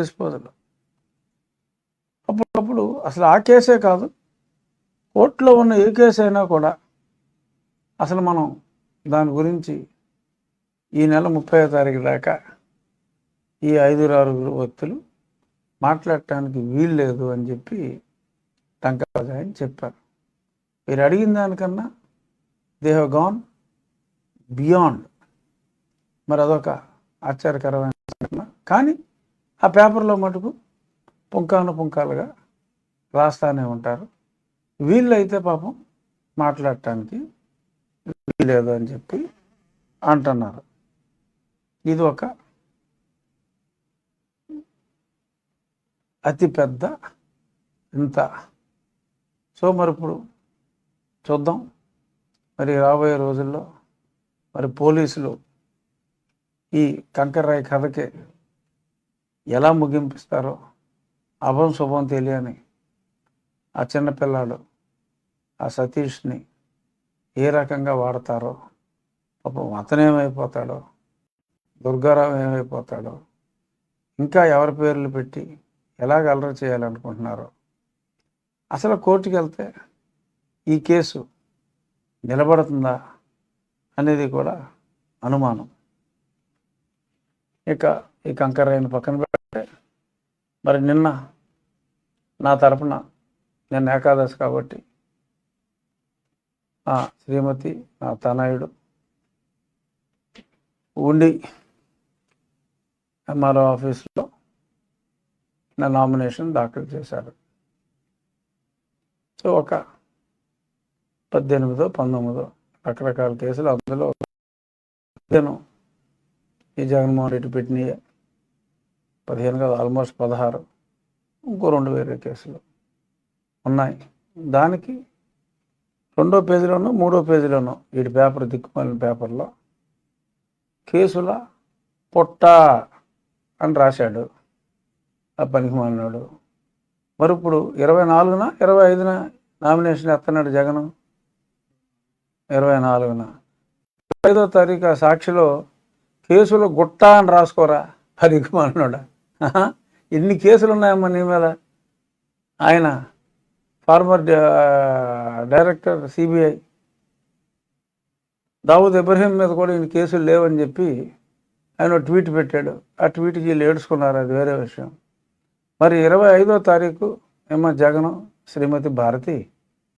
Disposal. అప్పుడప్పుడు అసలు ఆ కేసే కాదు, కోర్టులో ఉన్న ఏ కేసు అయినా కూడా అసలు మనం దాని గురించి ఈ నెల 30వ తారీఖు దాకా ఈ 5-6 వ్యక్తులు మాట్లాడటానికి వీలు లేదు అని చెప్పి టంకారాజు ఆయన చెప్పారు. మీరు అడిగిన దానికన్నా దే హ్యావ్ గాన్ బియాండ్. మరి అదొక ఆశ్చర్యకరమైన సంఘటన. కానీ ఆ పేపర్లో మటుకు పుంకాలుగా రాస్తానే ఉంటారు. వీళ్ళైతే పాపం మాట్లాడటానికి వీలేదు అని చెప్పి అంటున్నారు. ఇది ఒక అతిపెద్ద ఇంత. సో మరి ఇప్పుడు చూద్దాం, మరి రాబోయే రోజుల్లో మరి పోలీసులు ఈ కంకర్రాయి కథకి ఎలా ముగింపిస్తారో. అభం శుభం తెలియని ఆ చిన్నపిల్లాడు ఆ సతీష్ని ఏ రకంగా వాడతారో, పాపం అతనేమైపోతాడో, దుర్గారావు ఏమైపోతాడో, ఇంకా ఎవరి పేర్లు పెట్టి ఎలాగ అల్లరి చేయాలనుకుంటున్నారో. అసలు కోర్టుకి వెళ్తే ఈ కేసు నిలబడుతుందా అనేది కూడా అనుమానం. ఇక ఈ కంకర్రాయిని పక్కన పెడితే మరి నిన్న నా తరపున, నిన్న ఏకాదశి కాబట్టి శ్రీమతి నా తనయుడు ఉండి ఎంఆర్ఓ ఆఫీస్లో నా నామినేషన్ దాఖలు చేశారు. సో ఒక 18-19 రకరకాల కేసులు, అందులో నేను ఈ జగన్మోహన్ రెడ్డి పెట్టినయే 15 కాదు, ఆల్మోస్ట్ 16, ఇంకో 2 వేరే కేసులు ఉన్నాయి. దానికి 2వ పేజీలోనూ 3వ పేజీలోనూ వీటి పేపర్, దిక్కుమాలిన పేపర్లో కేసుల పొట్ట అని రాశాడు ఆ పనికిమాలినాడు. మరి ఇప్పుడు 24న 25న నామినేషన్ ఎత్తన్నాడు జగన్. 24న 5వ తారీఖు సాక్షిలో కేసులు గుట్ట అని రాసుకోరా పనికిమాలినాడా. ఎన్ని కేసులు ఉన్నాయమ్మా నీ మీద. ఆయన former director CBI Dawood Ibrahim మీద కూడా ఈయన కేసులు లేవని చెప్పి ఆయన ట్వీట్ పెట్టాడు. ఆ ట్వీట్కి వీళ్ళు ఏడ్చుకున్నారు, అది వేరే విషయం. మరి 25వ తారీఖు ఏమో జగన్ శ్రీమతి భారతి